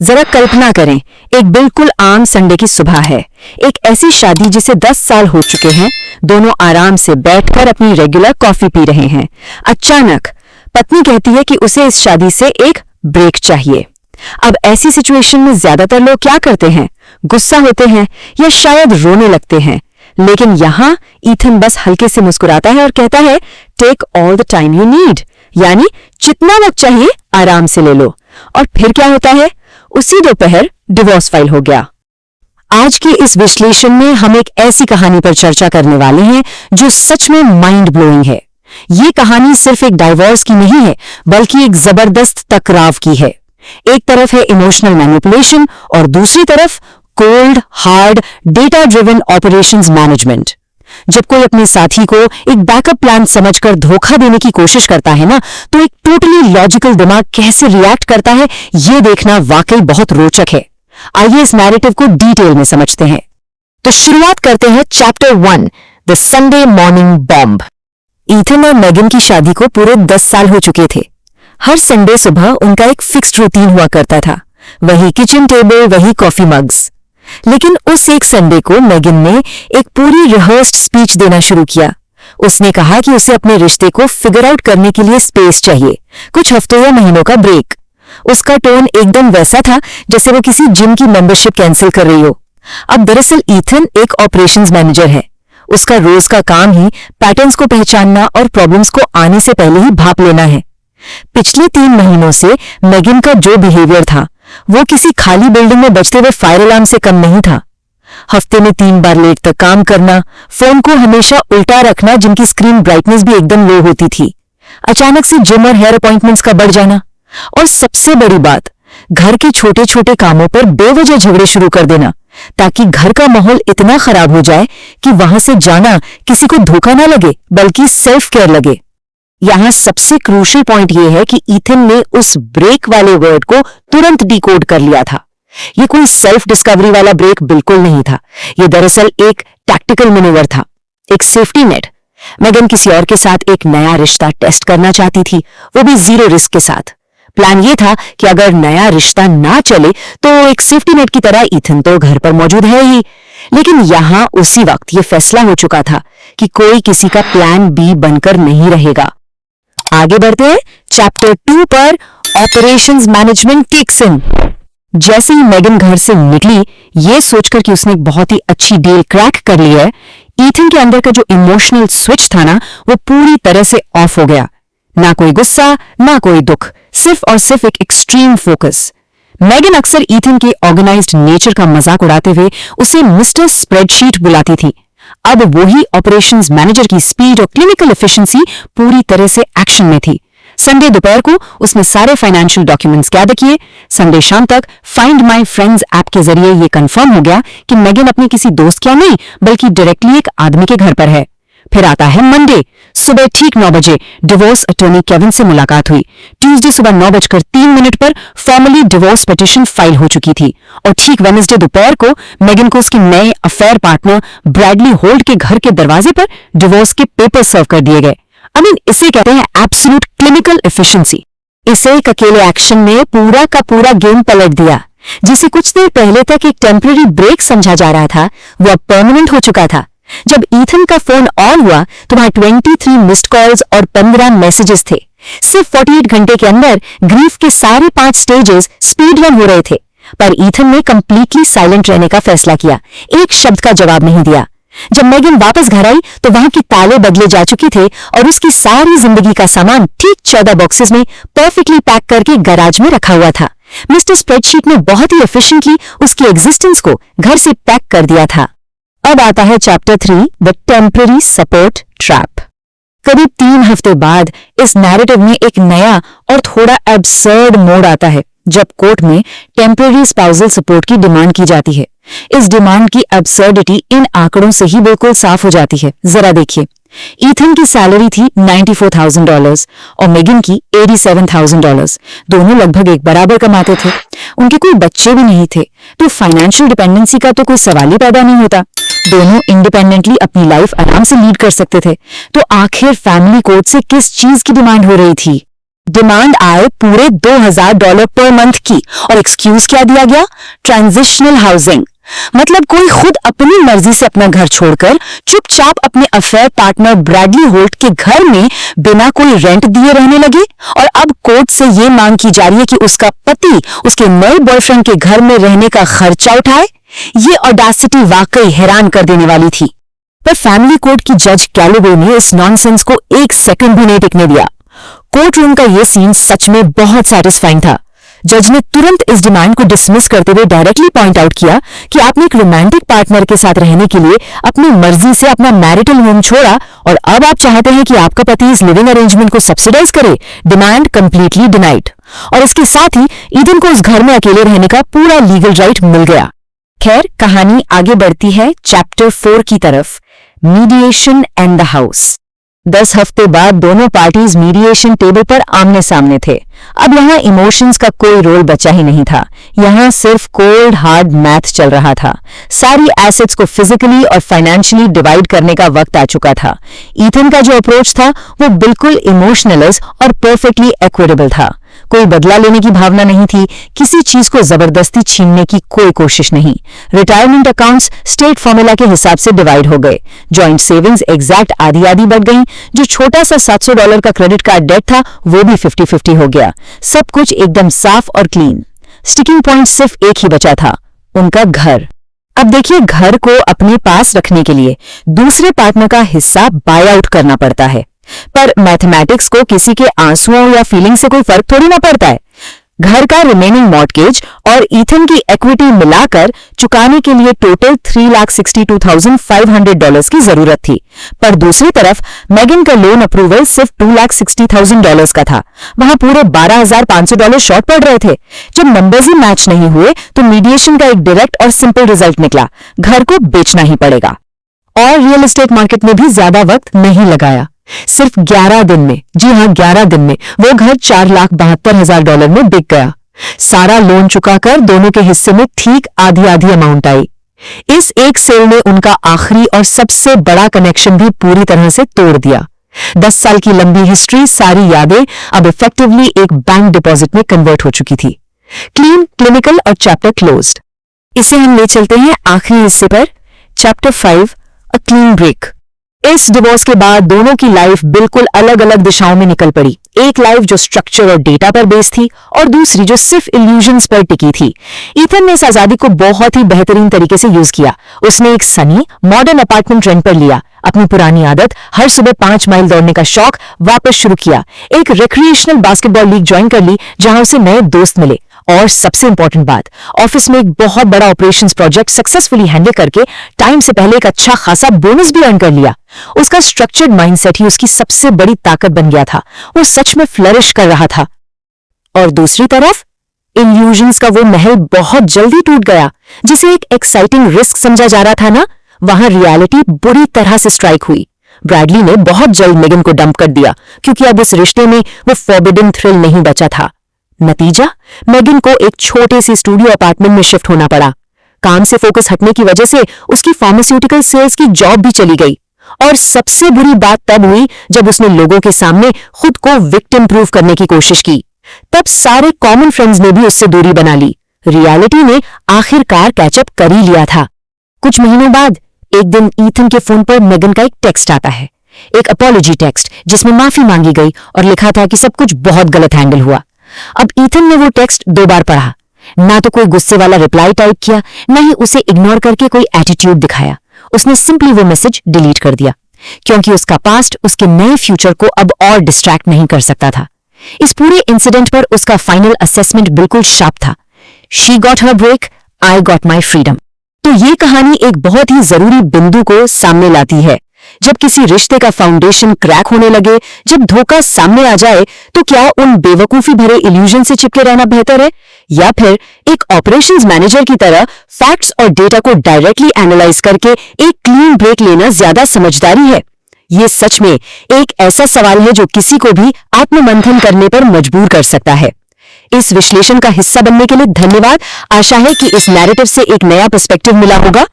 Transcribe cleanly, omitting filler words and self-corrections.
जरा कल्पना करें, एक बिल्कुल आम संडे की सुबह है। एक ऐसी शादी जिसे 10 साल हो चुके हैं। दोनों आराम से बैठकर अपनी रेगुलर कॉफी पी रहे हैं। अचानक पत्नी कहती है कि उसे इस शादी से एक ब्रेक चाहिए। अब ऐसी सिचुएशन में ज्यादातर लोग क्या करते हैं? गुस्सा होते हैं या शायद रोने लगते हैं। लेकिन यहां ईथन बस हल्के से मुस्कुराता है और कहता है, take all the time you need, यानी जितना वक्त चाहिए आराम से ले लो। और फिर क्या होता है? उसी दोपहर डिवोर्स फाइल हो गया। आज के इस विश्लेषण में हम एक ऐसी कहानी पर चर्चा करने वाले हैं जो सच में माइंड ब्लोइंग है। ये कहानी सिर्फ एक डाइवोर्स की नहीं है, बल्कि एक जबरदस्त टकराव की है। एक तरफ है इमोशनल मैनिपुलेशन और दूसरी तरफ cold hard data driven operations management. जब कोई अपने साथी को एक बैकअप प्लान समझकर धोखा देने की कोशिश करता है ना, तो एक टोटली लॉजिकल दिमाग कैसे रिएक्ट करता है, ये देखना वाकई बहुत रोचक है। आइए इस नैरेटिव को डिटेल में समझते हैं। तो शुरुआत करते हैं chapter 1, the Sunday morning bomb. Ethan और मेगन की शादी को पूरे 10 साल हो चुके थे। हर संडे सुबह उनका एक फिक्स्ड रूटीन हुआ करता था, वही किचन टेबल, वही कॉफी मग्स। लेकिन उस एक संडे को मेगन ने एक पूरी रिहर्स्ड स्पीच देना शुरू किया। उसने कहा कि उसे अपने रिश्ते को फिगर आउट करने के लिए स्पेस चाहिए, कुछ हफ्तों या महीनों का ब्रेक। उसका टोन एकदम वैसा था जैसे वो किसी जिम की मेंबरशिप कैंसिल कर रही हो। अब दरअसल ईथन एक ऑपरेशंस मैनेजर है। उसका रोज का काम ही पैटर्न्स को पहचानना और प्रॉब्लम्स को आने से पहले ही भाप लेना है। पिछले 3 महीनों से मेगन का जो बिहेवियर था वो किसी खाली बिल्डिंग में बजते हुए फायर अलार्म से कम नहीं था। हफ्ते में 3 बार लेट तक काम करना, फोन को हमेशा उल्टा रखना जिनकी स्क्रीन ब्राइटनेस भी एकदम लो होती थी, अचानक से जिम और हेयर अपॉइंटमेंट्स का बढ़ जाना, और सबसे बड़ी बात, घर के छोटे छोटे कामों पर बेवजह झगड़े शुरू कर देना, ताकि घर का माहौल इतना खराब हो जाए कि वहां से जाना किसी को धोखा ना लगे बल्कि सेल्फ केयर लगे। यहां सबसे क्रूशियल पॉइंट यह है कि ईथन ने उस ब्रेक वाले वर्ड को तुरंत डिकोड कर लिया था। यह कोई सेल्फ डिस्कवरी वाला ब्रेक बिल्कुल नहीं था। यह दरअसल एक टैक्टिकल मैन्यूवर था, एक सेफ्टी नेट। मेगन किसी और के साथ एक नया रिश्ता टेस्ट करना चाहती थी, वो भी 0 रिस्क के साथ। प्लान ये था कि अगर नया रिश्ता ना चले तो एक सेफ्टी नेट की तरह ईथन तो घर पर मौजूद है ही। लेकिन यहां उसी वक्त यह फैसला हो चुका था कि कोई किसी का प्लान बी बनकर नहीं रहेगा। आगे बढ़ते हैं चैप्टर 2 पर, ऑपरेशंस मैनेजमेंट टेक्स इन। जैसे ही मेगन घर से निकली, ये सोचकर कि उसने एक बहुत ही अच्छी डील क्रैक कर ली है, ईथन के अंदर का जो इमोशनल स्विच था ना, वो पूरी तरह से ऑफ हो गया। ना कोई गुस्सा, ना कोई दुख, सिर्फ और सिर्फ एक एक्सट्रीम फोकस। मेगन अक्सर ईथन के ऑर्गेनाइज्ड नेचर का मजाक उड़ाते हुए उसे मिस्टर स्प्रेडशीट बुलाती थी। अब वही ऑपरेशंस मैनेजर की स्पीड और क्लिनिकल एफिशिएंसी पूरी तरह से एक्शन में थी। संडे दोपहर को उसने सारे फाइनेंशियल डॉक्यूमेंट्स गैदर किए। संडे शाम तक फाइंड माय फ्रेंड्स ऐप के जरिए यह कंफर्म हो गया कि मेगन अपने किसी दोस्त क्या नहीं बल्कि डायरेक्टली एक आदमी के घर पर है। फिर आता है मंडे। सुबह ठीक 9 बजे डिवोर्स अटॉर्नी केविन से मुलाकात हुई। ट्यूसडे सुबह 9:03 पर फॉर्मली डिवोर्स पिटीशन फाइल हो चुकी थी, और ठीक वेडनेसडे दोपहर को मेगन को उसके नए अफेयर पार्टनर ब्रैडली होल्ट के घर के दरवाजे पर डिवोर्स के पेपर सर्व कर दिए गए। इसे कहते हैं एब्सोल्यूट क्लिनिकल एफिशिएंसी। इसे एक अकेले एक्शन में पूरा का पूरा गेम पलट दिया। जिसे कुछ देर पहले तक एक टेम्पररी ब्रेक समझा जा रहा था, वो अब परमानेंट हो चुका था। जब ईथन का फोन ऑन हुआ तो वहां 23 मिस्ड कॉल्स और 15 मैसेजेस थे। सिर्फ 48 घंटे के अंदर ग्रीफ के सारे 5 स्टेजेस स्पीड रन हो रहे थे। पर ईथन ने कंप्लीटली साइलेंट रहने का फैसला किया, एक शब्द का जवाब नहीं दिया। जब मेगन वापस घर आई तो वहां के ताले बदले जा चुके थे और उसकी सारी जिंदगी का सामान ठीक 14 बॉक्सेस में परफेक्टली पैक करके गैराज में रखा हुआ था। मिस्टर स्प्रेडशीट ने बहुत ही एफिशिएंटली उसकी एग्जिस्टेंस को घर से पैक कर दिया था। अब आता है chapter 3, the temporary support trap. करीब 3 हफ्ते बाद इस नैरेटिव में एक नया और थोड़ा एब्सर्ड मोड आता है, जब कोर्ट में टेम्पररी स्पाउसल सपोर्ट की डिमांड की जाती है। इस डिमांड की एब्सर्डिटी इन आंकड़ों से ही बिल्कुल साफ हो जाती है। जरा देखिए, ईथन की सैलरी थी $94,000 और मेगन की $87,000। दोनों लगभग एक बराबर कमाते थे। उनके कोई बच्चे भी नहीं थे, तो फाइनेंशियल डिपेंडेंसी का तो कोई सवाल ही पैदा नहीं होता। दोनों इंडिपेंडेंटली अपनी लाइफ आराम से लीड कर सकते थे। तो आखिर फैमिली कोर्ट से किस चीज की डिमांड हो रही थी? डिमांड आए पूरे $2000 पर मंथ की, और एक्सक्यूज क्या दिया गया? Transitional housing. मतलब कोई खुद अपनी मर्जी से अपना घर छोड़कर चुपचाप अपने अफेयर पार्टनर ब्रैडली होल्ट के घर में बिना कोई रेंट दिए रहने लगे, और अब कोर्ट से ये मांग की जा रही है कि उसका पति उसके नए बॉयफ्रेंड के घर में रहने का खर्चा उठाए। ये ऑडासिटी वाकई हैरान कर देने वाली थी, पर फैमिली कोर्ट की जज कैलोवे ने इस नॉनसेंस को एक सेकंड भी नहीं टिकने दिया। कोर्ट रूम का यह सीन सच में बहुत सैटिस्फाइंग था। जज ने तुरंत इस डिमांड को डिसमिस करते हुए डायरेक्टली पॉइंट आउट किया कि आपने एक रोमांटिक पार्टनर के साथ रहने के लिए अपनी मर्जी से अपना मैरिटल होम छोड़ा, और अब आप चाहते हैं कि आपका पति इस लिविंग अरेंजमेंट को सब्सिडाइज करे। डिमांड कंप्लीटली डिनाइड, और इसके साथ ही ईथन को उस घर में अकेले रहने का पूरा लीगल राइट मिल गया। खैर, कहानी आगे बढ़ती है चैप्टर 4 की तरफ, मीडिएशन एंड द हाउस। 10 हफ्ते बाद दोनों पार्टीज मीडिएशन टेबल पर आमने सामने थे। अब यहाँ इमोशंस का कोई रोल बचा ही नहीं था। यहाँ सिर्फ कोल्ड हार्ड मैथ चल रहा था। सारी एसेट्स को फिजिकली और फाइनेंशियली डिवाइड करने का वक्त आ चुका था। ईथन का जो अप्रोच था वो बिल्कुल इमोशनलेस और परफेक्टली इक्विटेबल था। कोई बदला लेने की भावना नहीं थी, किसी चीज को जबरदस्ती छीनने की कोई कोशिश नहीं। रिटायरमेंट अकाउंट्स स्टेट फॉर्मूला के हिसाब से डिवाइड हो गए। जॉइंट सेविंग्स एग्जैक्ट आधी आधी बढ़ गई। जो छोटा सा $700 का क्रेडिट कार्ड डेट था वो भी 50-50 हो गया। सब कुछ एकदम साफ और क्लीन। स्टिकिंग पॉइंट सिर्फ एक ही बचा था, उनका घर। अब देखिए, घर को अपने पास रखने के लिए दूसरे पार्टनर का हिस्सा बाय आउट करना पड़ता है, पर मैथमेटिक्स को किसी के आंसुओं या फीलिंग से कोई फर्क थोड़ी ना पड़ता है। घर का रिमेनिंग मॉर्टगेज और ईथन की इक्विटी मिलाकर चुकाने के लिए टोटल $3,62,500 की जरूरत थी, पर दूसरी तरफ मेगन का लोन अप्रूवल सिर्फ $2,60,000 का था। वहां पूरे $12,500 शॉर्ट पड़ रहे थे। जब नंबर्स ही मैच नहीं हुए तो मीडिएशन का एक डायरेक्ट और सिंपल रिजल्ट निकला, घर को बेचना ही पड़ेगा। और रियल एस्टेट मार्केट में भी ज्यादा वक्त नहीं लगाया। सिर्फ 11 दिन में, जी हाँ 11 दिन में, वो घर $4,72,000 में बिक गया। सारा लोन चुकाकर दोनों के हिस्से में ठीक आधी आधी अमाउंट आई। इस एक सेल ने उनका आखिरी और सबसे बड़ा कनेक्शन भी पूरी तरह से तोड़ दिया। 10 साल की लंबी हिस्ट्री, सारी यादें अब इफेक्टिवली एक बैंक डिपॉजिट में कन्वर्ट हो चुकी थी। क्लीन, क्लिनिकल और चैप्टर क्लोज्ड। इसे हम ले चलते हैं आखिरी हिस्से पर, चैप्टर 5, अ क्लीन ब्रेक। इस डिवोर्स के बाद दोनों की लाइफ बिल्कुल अलग अलग दिशाओं में निकल पड़ी। एक लाइफ जो स्ट्रक्चर और डेटा पर बेस्ड थी, और दूसरी जो सिर्फ इल्यूजन्स पर टिकी थी। ईथन ने इस आजादी को बहुत ही बेहतरीन तरीके से यूज किया। उसने एक सनी मॉडर्न अपार्टमेंट रेंट पर लिया, अपनी पुरानी आदत हर सुबह 5 माइल दौड़ने का शौक वापस शुरू किया, एक रिक्रिएशनल बास्केटबॉल लीग ज्वाइन कर ली जहां उसे नए दोस्त मिले, और सबसे इंपॉर्टेंट बात, ऑफिस में एक बहुत बड़ा ऑपरेशंस प्रोजेक्ट सक्सेसफुली हैंडल करके टाइम से पहले एक अच्छा खासा बोनस भी अर्न कर लिया। उसका स्ट्रक्चर्ड माइंडसेट ही उसकी सबसे बड़ी ताकत बन गया था। वो सच में फ्लरिश कर रहा था। और दूसरी तरफ इल्यूजन्स का वो महल बहुत जल्दी टूट गया। जिसे एक एक्साइटिंग रिस्क समझा जा रहा था ना, वहां रियलिटी बुरी तरह से स्ट्राइक हुई। ब्रैडली ने बहुत जल्द मेगन को डंप कर दिया, क्योंकि अब उस रिश्ते में वो फॉरबिडन थ्रिल नहीं बचा था। नतीजा, मेगन को एक छोटे से स्टूडियो अपार्टमेंट में शिफ्ट होना पड़ा। काम से फोकस हटने की वजह से उसकी फार्मास्यूटिकल सेल्स की जॉब भी चली गई। और सबसे बुरी बात तब हुई जब उसने लोगों के सामने खुद को विक्टिम प्रूव करने की कोशिश की। तब सारे कॉमन फ्रेंड्स ने भी उससे दूरी बना ली। रियलिटी ने आखिरकार कैचअप कर ही लिया था। कुछ महीनों बाद एक दिन ईथन के फोन पर मेगन का एक टेक्स्ट आता है, एक अपॉलॉजी टेक्स्ट जिसमें माफी मांगी गई और लिखा था कि सब कुछ बहुत गलत हैंडल हुआ। अब ईथन ने वो टेक्स्ट 2 बार पढ़ा। ना तो कोई गुस्से वाला रिप्लाई टाइप किया, न ही उसे इग्नोर करके कोई एटीट्यूड दिखाया। उसने सिंपली वो मैसेज डिलीट कर दिया, क्योंकि उसका पास्ट उसके नए फ्यूचर को अब और डिस्ट्रैक्ट नहीं कर सकता था। इस पूरे इंसिडेंट पर उसका फाइनल असेसमेंट बिल्कुल शार्प था। She got her break, I got my freedom. तो ये कहानी एक बहुत ही जरूरी बिंदु को सामने लाती है। जब किसी रिश्ते का फाउंडेशन क्रैक होने लगे, जब धोखा सामने आ जाए, तो क्या उन बेवकूफी भरे इल्यूजन से चिपके रहना बेहतर है, या फिर एक ऑपरेशंस मैनेजर की तरह फैक्ट्स और डेटा को डायरेक्टली एनालाइज करके एक क्लीन ब्रेक लेना ज्यादा समझदारी है? ये सच में एक ऐसा सवाल है जो किसी को भी आत्ममंथन करने पर मजबूर कर सकता है। इस विश्लेषण का हिस्सा बनने के लिए धन्यवाद। आशा है कि इस नैरेटिव से एक नया पर्सपेक्टिव मिला होगा।